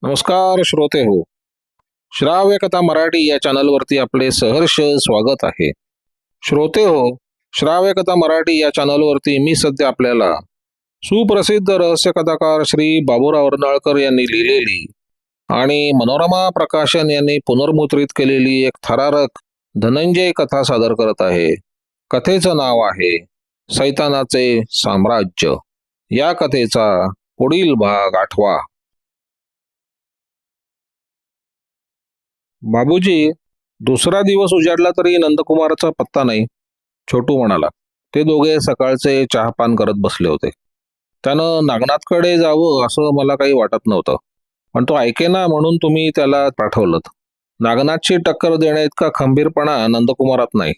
नमस्कार श्रोते हो. श्राव्य कथा मराठी या चॅनलवरती आपले सहर्ष स्वागत आहे. श्रोते हो, श्राव्य कथा मराठी या चॅनलवरती मी सध्या आपल्याला सुप्रसिद्ध रहस्य कथाकार श्री बाबूराव अर्नाळकर यांनी लिहिलेली आणि मनोरमा प्रकाशन यांनी पुनर्मुद्रित केलेली एक थरारक धनंजय कथा सादर करत आहे. कथेचं नाव आहे सैतानाचे साम्राज्य. या कथेचा पुढील भाग आठवा. बाबूजी, दुसरा दिवस उजाडला तरी नंदकुमारचा पत्ता नाही, छोटू म्हणाला. ते दोघे सकाळचे चहापान करत बसले होते. त्यानं नागनाथकडे जावं असं मला काही वाटत नव्हतं, पण तो ऐकेना म्हणून तुम्ही त्याला पाठवलं. नागनाथची टक्कर देण्याइतका खंबीरपणा नंदकुमारात नाही.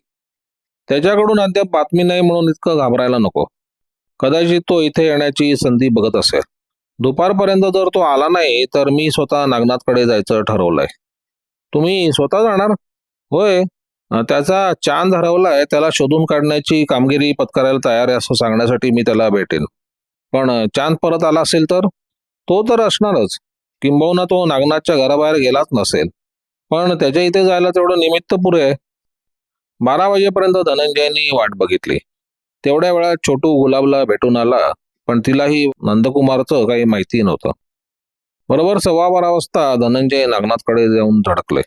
त्याच्याकडून अद्याप बातमी नाही म्हणून इतकं घाबरायला नको. कदाचित तो इथे येण्याची संधी बघत असेल. दुपारपर्यंत जर तो आला नाही तर मी स्वतः नागनाथकडे जायचं ठरवलंय. तुम्ही स्वतः जाणार? होय. त्याचा चांद हरवलाय, त्याला शोधून काढण्याची कामगिरी पत्करायला तयार आहे असं सांगण्यासाठी मी त्याला भेटेन. पण चांद परत आला असेल तर? तो तर असणारच. किंबहुना तो नागनाथच्या घराबाहेर गेलाच नसेल. पण त्याच्या इथे जायला तेवढं निमित्त पुरे आहे. 12 वाजेपर्यंत धनंजयनी वाट बघितली. तेवढ्या वेळात छोटू गुलाबला भेटून आला, पण तिलाही नंदकुमारचं काही माहिती नव्हतं. बरोबर 12:15 वाजता धनंजय नागनाथकडे जाऊन धडकले.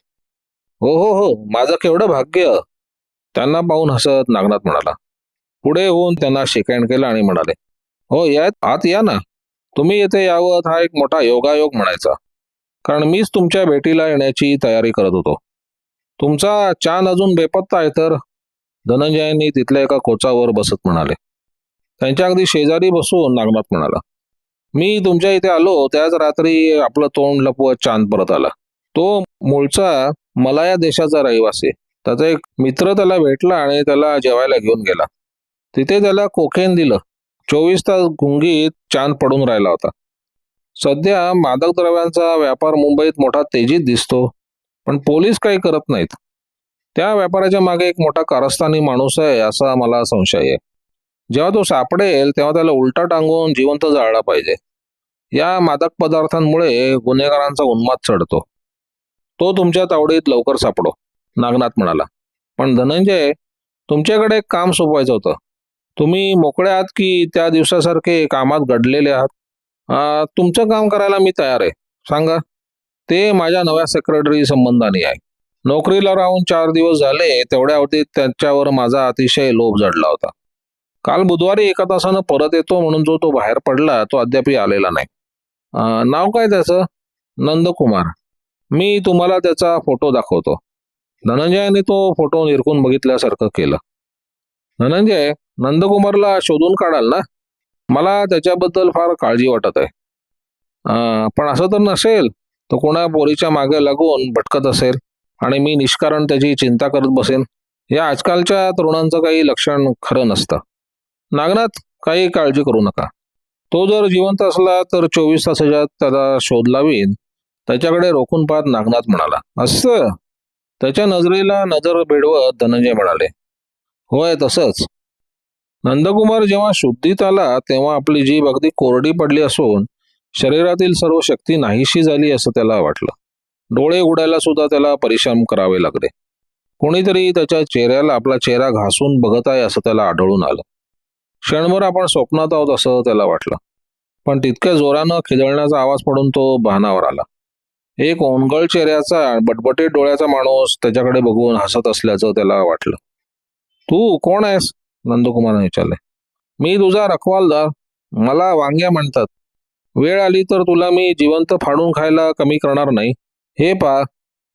हो हो हो, माझं केवढं भाग्य. त्यांना पाहून हसत नागनाथ म्हणाला. पुढे होऊन त्यांना शेकहँड केला आणि म्हणाले, हो या, आत या ना. तुम्ही येथे यावं हा एक मोठा योगायोग म्हणायचा, कारण मीच तुमच्या भेटीला येण्याची तयारी करत होतो. तुमचा चान अजून बेपत्ता आहे तर? धनंजयांनी तिथल्या एका कोचावर बसत म्हणाले. त्यांच्या अगदी शेजारी बसून नागनाथ म्हणाला, मी तुमच्या इथे आलो त्याच रात्री आपलं तोंड लपवत चांद परत आला. तो मूळचा मलाया देशाचा रहिवासी. त्याचा एक मित्र त्याला भेटला आणि त्याला जेवायला घेऊन गेला. तिथे त्याला कोकेन दिलं. 24 तास गुंगीत चांद पडून राहिला होता. सध्या मादक द्रव्यांचा व्यापार मुंबईत मोठा तेजीत दिसतो, पण पोलीस काही करत नाहीत. त्या व्यापाराच्या मागे एक मोठा कारस्थानी माणूस आहे असा मला संशय आहे. जेव्हा तो सापडेल तेव्हा त्याला उलटा टांगून जिवंत जाळला पाहिजे. या मादक पदार्थांमुळे गुन्हेगारांचा उन्माद चढतो. तो तुमच्या तावडीत लवकर सापडो, नागनाथ म्हणाला. पण धनंजय, तुमच्याकडे एक काम सोपवायचं होतं. तुम्ही मोकळे आहात की त्या दिवसासारखे कामात गडलेले आहात? तुमचं काम करायला मी तयार आहे. सांगा. ते माझ्या नव्या सेक्रेटरी संबंधाने आहे. नोकरीला राहून 4 दिवस झाले, तेवढ्या अवधीत त्यांच्यावर माझा अतिशय लोभ जडला होता. काल बुधवारी 1 तासानं परत येतो म्हणून जो तो बाहेर पडला, तो अद्यापही आलेला नाही. नाव काय त्याचं? नंदकुमार. मी तुम्हाला त्याचा फोटो दाखवतो. धनंजयाने तो फोटो निरखून बघितल्यासारखं केलं. धनंजय, नंदकुमारला शोधून काढाल ना? मला त्याच्याबद्दल फार काळजी वाटत आहे. पण असं तर नसेल तो कोणा पोरीच्या मागे लागून भटकत असेल आणि मी निष्कारण त्याची चिंता करत बसेन? या आजकालच्या तरुणांचं काही लक्षण खरं नसतं. नागनाथ, काही काळजी करू नका. तो जर जिवंत असला तर 24 तासाच्या त्याचा शोध लावीन. त्याच्याकडे रोखून पाहत नागनाथ म्हणाला. असं? त्याच्या नजरेला नजर भिडवत धनंजय म्हणाले. होय, तसंच. नंदकुमार जेव्हा शुद्धीत आला तेव्हा आपली जीभ अगदी कोरडी पडली असून शरीरातील सर्व शक्ती नाहीशी झाली असं त्याला वाटलं. डोळे उघडायला सुद्धा त्याला परिश्रम करावे लागले. कोणीतरी त्याच्या चेहऱ्याला आपला चेहरा घासून बघत आहे असं त्याला आढळून आलं. क्षणभर आपण स्वप्नात आहोत असं त्याला वाटलं. पण तितक्या जोरानं खिदळण्याचा आवाज पडून तो भानावर आला. एक ओनगळ चेहऱ्याचा बटबटीत डोळ्याचा माणूस त्याच्याकडे बघून हसत असल्याचं त्याला वाटलं. तू कोण आहेस? नंदकुमारने विचारले. मी तुझा रखवालदार. मला वांग्या म्हणतात. वेळ आली तर तुला मी जिवंत फाडून खायला कमी करणार नाही. हे पा.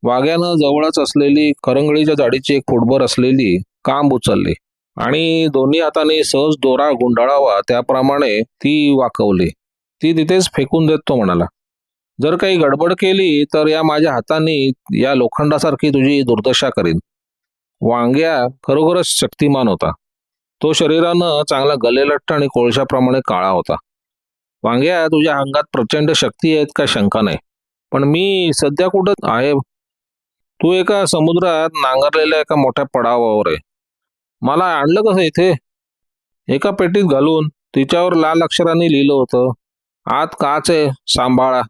वाघ्यानं जवळच असलेली करंगळीच्या जाडीची एक फुटभर असलेली कांब उचलली आणि दोन्ही हाताने सहज दोरा गुंडाळावा त्याप्रमाणे ती वाकवली. ती तिथेच फेकून देत तो म्हणाला, जर काही गडबड केली तर या माझ्या हाताने या लोखंडासारखी तुझी दुर्दशा करीन. वांग्या खरोखरच शक्तिमान होता. तो शरीरानं चांगला गलेलठ्ठ आणि कोळशाप्रमाणे काळा होता. वांग्या, तुझ्या अंगात प्रचंड शक्ती आहेत का शंका नाही, पण मी सध्या कुठं आहे? तू एका समुद्रात नांगरलेल्या एका मोठ्या पडावावर आहे. मला आणलं कसं इथे? एका पेटीत घालून. तिच्यावर लाल अक्षरांनी लिहिलं होतं, आत काच आहे, सांभाळा.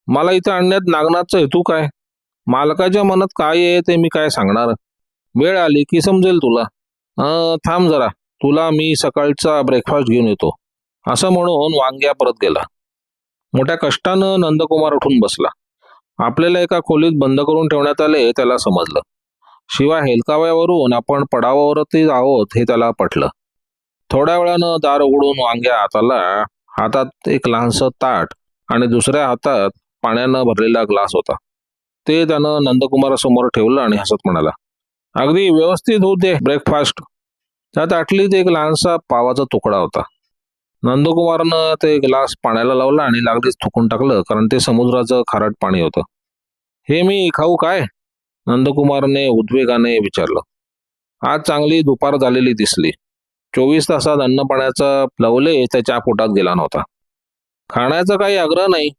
मला इथे आणण्यात नागनाथचा हेतू काय? मालकाच्या मनात काय आहे ते मी काय सांगणार? वेळ आली की समजेल तुला. थांब जरा, तुला मी सकाळचा ब्रेकफास्ट घेऊन येतो, असं म्हणून वांग्या परत गेला. मोठ्या कष्टानं नंदकुमार उठून बसला. आपल्याला एका खोलीत बंद करून ठेवण्यात आले त्याला समजलं. शिवाय हेलकाव्यावरून आपण पडावावरती आहोत हे त्याला पटलं. थोड्या वेळानं दार उघडून वांग्या आत आला. हातात एक लहानसं ताट आणि दुसऱ्या हातात पाण्यानं भरलेला ग्लास होता. ते त्यानं नंदकुमारासमोर ठेवलं आणि हसत म्हणाला, अगदी व्यवस्थित होऊ दे ब्रेकफास्ट. त्या ताटलीत एक लहानसा पावाचा तुकडा होता. नंदकुमारनं ते ग्लास पाण्याला लावला आणि लागलीच थुकून टाकलं, कारण ते समुद्राचं खारट पाणी होतं. हे मी खाऊ काय? नंदकुमारने उद्वेगाने विचारलं. आज चांगली दुपार झालेली दिसली. 24 तासात अन्नपाण्याचा लवले त्याच्या पोटात गेला नव्हता. खाण्याचा काही आग्रह नाही,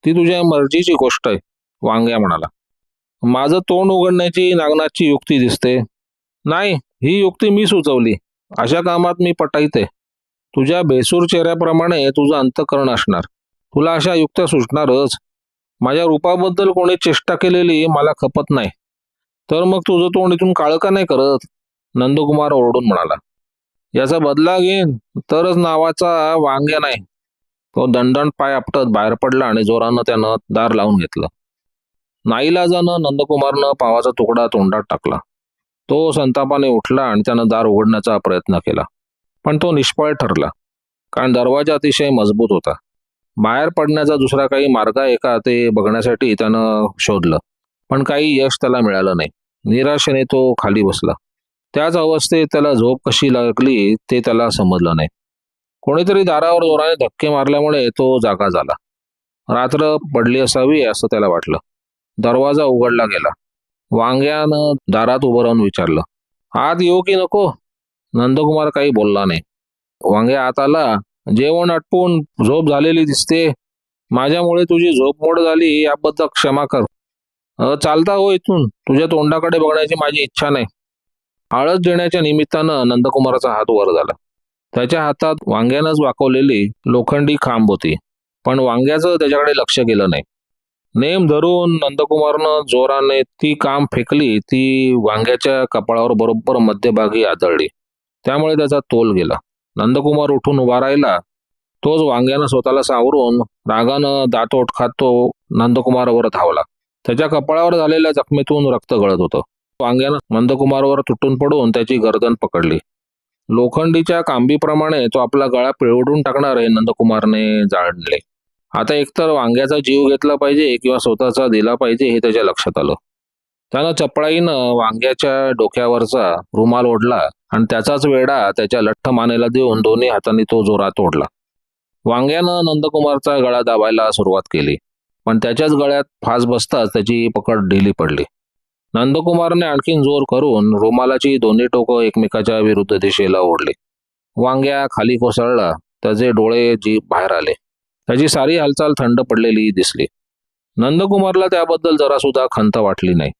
ती तुझ्या मर्जीची गोष्ट आहे, वांग्या म्हणाला. माझं तोंड उघडण्याची नागनाथची युक्ती दिसते. नाही, ही युक्ती मी सुचवली. अशा कामात मी पटाईते. तुझ्या बेसूर चेहऱ्याप्रमाणे तुझं अंतःकरण असणार. तुला अशा युक्त्या सुचणारच. माझ्या रूपाबद्दल कोणी चेष्टा केलेली मला खपत नाही. तर मग तुझं तोंड इथून काळं का नाही करत? नंदकुमार ओरडून म्हणाला. याचा बदला घेईन तरच नावाचा वांग्या नाही. तो दणदण पाय आपटत बाहेर पडला आणि जोरानं त्यानं दार लावून घेतलं. नाईलाजानं नंदकुमारनं पावाचा तुकडा तोंडात टाकला. तो संतापाने उठला आणि त्यानं दार उघडण्याचा प्रयत्न केला, पण तो निष्फळ ठरला, कारण दरवाजा अतिशय मजबूत होता. बाहेर पडण्याचा दुसरा काही मार्ग आहे का ते बघण्यासाठी त्यानं शोधलं, पण काही यश त्याला मिळालं नाही. निराशेने तो खाली बसला. त्याच अवस्थेत त्याला झोप कशी लागली ते त्याला समजलं नाही. कोणीतरी दारावर जोराने धक्के मारल्यामुळे तो जागा झाला. रात्र पडली असावी असं त्याला वाटलं. दरवाजा उघडला गेला. वांग्यानं दारात उभं राहून विचारलं, आत येऊ की नको? नंदकुमार काही बोलला नाही. वांग्या आत आला. जेवण आटपून झोप झालेली दिसते. माझ्यामुळे तुझी झोप मोड झाली याबद्दल क्षमा कर. चालता हो इथून. तुझ्या तोंडाकडे बघण्याची माझी इच्छा नाही. आळस देण्याच्या निमित्तानं नंदकुमाराचा हात वर झाला. त्याच्या हातात वांग्यानंच वाकवलेली लोखंडी खांब होती, पण वांग्याचं त्याच्याकडे लक्ष गेलं नाही. नेम धरून नंदकुमारनं जोराने ती काम फेकली. ती वांग्याच्या कपाळावर बरोबर मध्यभागी आदळली. त्यामुळे त्याचा तोल गेला. नंदकुमार उठून उभा राहिला. तोच वांग्यानं स्वतःला सावरून रागानं दातोट खात तो नंदकुमारावर धावला. त्याच्या कपाळावर झालेल्या जखमेतून रक्त गळत होतं. वांग्यानं नंदकुमारवर तुटून पडून त्याची गर्दन पकडली. लोखंडीच्या कांबीप्रमाणे तो आपला गळा पिळवडून टाकणार हे नंदकुमारने जाणले. आता एकतर वांग्याचा जीव घेतला पाहिजे किंवा स्वतःचा दिला पाहिजे हे त्याच्या लक्षात आलं. त्यानं चपळाईनं वांग्याच्या डोक्यावरचा रुमाल ओढला आणि त्याचाच वेढा त्याच्या लठ्ठ मानेला देऊन दोन्ही हातांनी तो जोरात ओढला. वांग्यानं नंदकुमारचा गळा दाबायला सुरुवात केली, पण त्याच्याच गळ्यात फास बसताच त्याची पकड ढिली पडली. नंदकुमारने आणखीन जोर करून रुमालाची दोन्ही टोकं एकमेकाच्या विरुद्ध दिशेला ओढली. वांग्या खाली कोसळला. त्याचे डोळे जीभ बाहेर आले. त्याची सारी हालचाल थंड पडलेली दिसली. नंदकुमारला त्याबद्दल जरासुद्धा खंत वाटली नाही,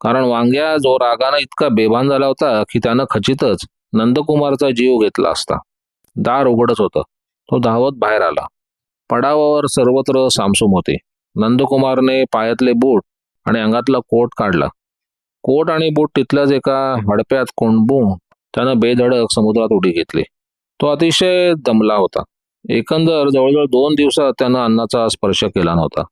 कारण वांग्या जो रागानं इतका बेभान झाला होता की त्यानं खचितच नंदकुमारचा जीव घेतला असता. दार उघडच होतं. तो धावत बाहेर आला. पडावावर सर्वत्र सामसूम होते. नंदकुमारने पायातले बूट आणि अंगातला कोट काढला. कोट आणि बूट तिथल्याच एका हडप्यात कोंबून त्यानं बेधडक समुद्रात उडी घेतली. तो अतिशय दमला होता. एकंदर जवळजवळ 2 दिवसात त्यानं अन्नाचा स्पर्श केला नव्हता.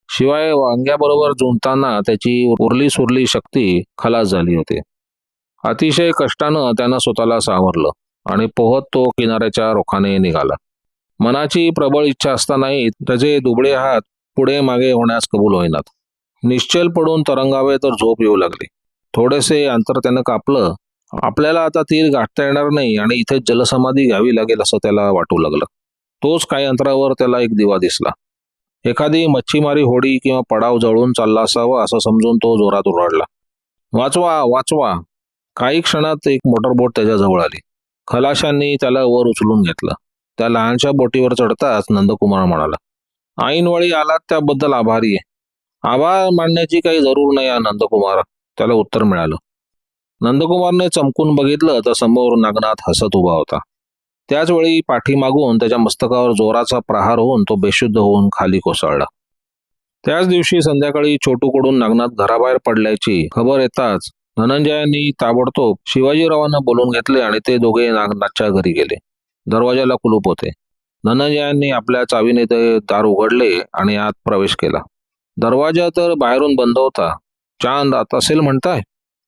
शिवाय वांग्याबरोबर झुंजताना त्याची उरली सुरली शक्ती खलास झाली होती. अतिशय कष्टानं त्यानं स्वतःला सावरलं आणि पोहत तो किनाऱ्याच्या रोखाने निघाला. मनाची प्रबळ इच्छा असतानाही त्याचे दुबळे हात पुढे मागे होण्यास कबूल होईनात. निश्चल पडून तरंगावे तर झोप येऊ लागली. थोडेसे अंतर त्यानं कापलं. आपल्याला आता तीर गाठता येणार नाही आणि इथे जलसमाधी घ्यावी लागेल असं त्याला वाटू लागलं. तोच काही अंतरावर त्याला एक दिवा दिसला. एखादी मच्छीमारी होडी किंवा पडाव जळून चालला असावा असं समजून तो जोरात ओरडला, वाचवा वाचवा. काही क्षणात एक मोटरबोट त्याच्याजवळ आली. खलाशांनी त्याला वर उचलून घेतलं. त्या लहानशा बोटीवर चढताच नंदकुमार म्हणाला, ऐनवेळी आलात त्याबद्दल आभारी आहे. आभार मानण्याची काही जरूर नाही नंदकुमार, त्याला उत्तर मिळालं. नंदकुमारने चमकून बघितलं तर समोर नागनाथ हसत उभा होता. त्याचवेळी पाठीमागून त्याच्या मस्तकावर जोराचा प्रहार होऊन तो बेशुद्ध होऊन खाली कोसळला. त्याच दिवशी संध्याकाळी छोटूकडून नागनाथ घराबाहेर पडल्याची खबर येताच धनंजयांनी ताबडतोब शिवाजीरावांना बोलून घेतले आणि ते दोघे नागनाथच्या घरी गेले. दरवाजाला कुलूप होते. धनंजयांनी आपल्या चावीने ते दार उघडले आणि आत प्रवेश केला. दरवाजा तर बाहेरून बंद होता. चांद आत असेल म्हणताय?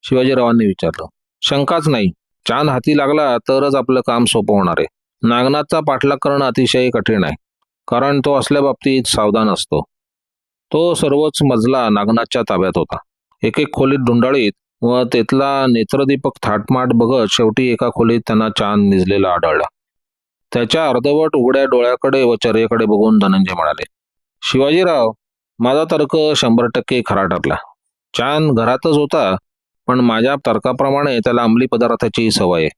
शिवाजीरावांनी विचारलं. शंकाच नाही. चांद हाती लागला तरच आपलं काम सोपं होणार आहे. नागनाथचा पाठलाग करणं अतिशय कठीण आहे, कारण तो असल्या बाबतीत सावधान असतो. तो सर्वच मजला नागनाथच्या ताब्यात होता. एक एक खोलीत धुंडाळीत व तिथला नेत्रदीपक थाटमाट बघत शेवटी एका खोलीत त्यांना चांद निजलेला आढळला. त्याच्या अर्धवट उघड्या डोळ्याकडे व चर्येकडे बघून धनंजय म्हणाले, शिवाजीराव, माझा तर्क 100% खरा ठरला. चांद घरातच होता, पण माझ्या तर्काप्रमाणे त्याला अंमली पदार्थाची सवय आहे.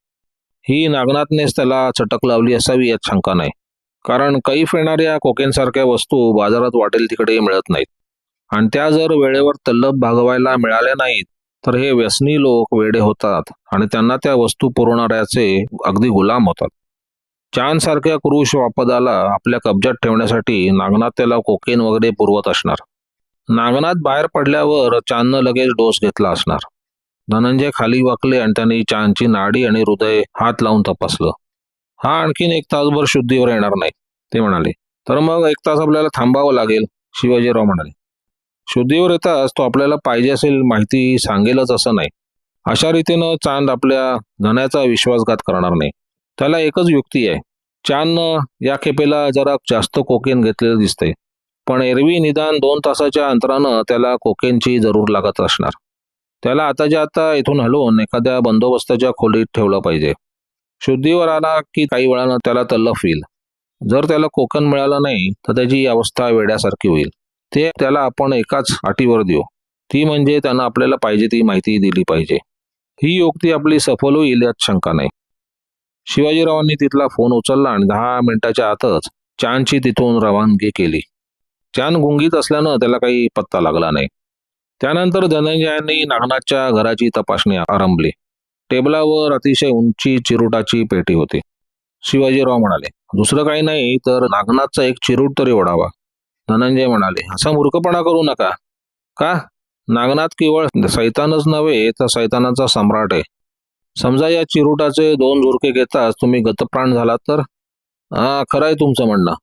ही नागनाथनेच त्याला चटक लावली असावी यात शंका नाही, कारण कैफ येणाऱ्या कोकेनसारख्या वस्तू बाजारात वाटेल तिकडे मिळत नाहीत, आणि त्या जर वेळेवर तल्लभ भागवायला मिळाल्या नाहीत तर हे व्यसनी लोक वेडे होतात आणि त्यांना त्या वस्तू पुरवणाऱ्याचे अगदी गुलाम होतात. चांद सारख्या क्रूश वापदाला आपल्या कब्जात ठेवण्यासाठी नागनाथ त्याला कोकेन वगैरे पुरवत असणार. नागनाथ बाहेर पडल्यावर चांदनं लगेच डोस घेतला असणार. धनंजय खाली वाकले आणि त्यांनी चांदची नाडी आणि हृदय हात लावून तपासलं. हा आणखीन 1 तासभर शुद्धीवर येणार नाही, ते म्हणाले. तर मग 1 तास आपल्याला थांबावं लागेल, शिवाजीराव म्हणाले. शुद्धीवर येताच तो आपल्याला पाहिजे असेल माहिती सांगेलच असं नाही. अशा रीतीनं चांद आपल्या धन्याचा विश्वासघात करणार नाही. त्याला एकच युक्ती आहे. चांदनं या खेपेला जरा जास्त कोकेन घेतलेलं दिसतंय, पण एरवी निदान 2 तासाच्या अंतरानं त्याला कोकेनची जरूर लागत असणार. त्याला आताच्या आता इथून हलवून एखाद्या बंदोबस्ताच्या खोलीत ठेवलं पाहिजे. शुद्धीवर आला की काही वेळानं त्याला तल्लफ येईल. जर त्याला कोकण मिळालं नाही तर त्याची अवस्था वेड्यासारखी होईल. ते त्याला आपण एकाच अटीवर देऊ, ती म्हणजे त्यानं आपल्याला पाहिजे ती माहिती दिली पाहिजे. ही युक्ती आपली सफल होईल यात शंका नाही. शिवाजीरावांनी तिथला फोन उचलला आणि 10 मिनिटाच्या आतच चांदची तिथून रवानगी केली. चांद गुंगीत असल्यानं त्याला काही पत्ता लागला नाही. त्यानंतर धनंजयांनी नागनाथच्या घराची तपासणी आरंभली. टेबलावर अतिशय उंची चिरुटाची पेटी होती. शिवाजीराव म्हणाले, दुसरं काही नाही तर नागनाथचा एक चिरूट तरी ओढावा. धनंजय म्हणाले, असा मूर्खपणा करू नका. का? नागनाथ केवळ सैतानच नव्हे तर सैतानाचा सम्राट आहे. समजा या चिरुटाचे 2 झुरके घेताच तुम्ही गतप्राण झालात तर? खरं आहे तुमचं म्हणणं,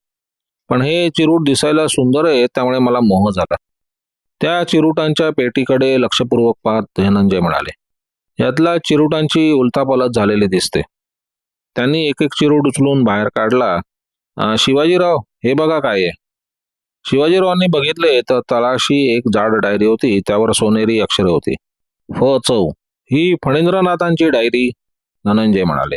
पण हे चिरूट दिसायला सुंदर आहे त्यामुळे मला मोह झाला. त्या चिरुटांच्या पेटीकडे लक्षपूर्वक पाहत धनंजय म्हणाले, यातला चिरुटांची उलथापालथ झालेली दिसते. त्यांनी एक एक चिरूट उचलून बाहेर काढला. शिवाजीराव, हे बघा काय आहे. शिवाजीरावांनी बघितले तर तळाशी एक जाड डायरी होती. त्यावर सोनेरी अक्षरे होती. फ चौ, ही फणींद्रनाथांची डायरी, धनंजय म्हणाले.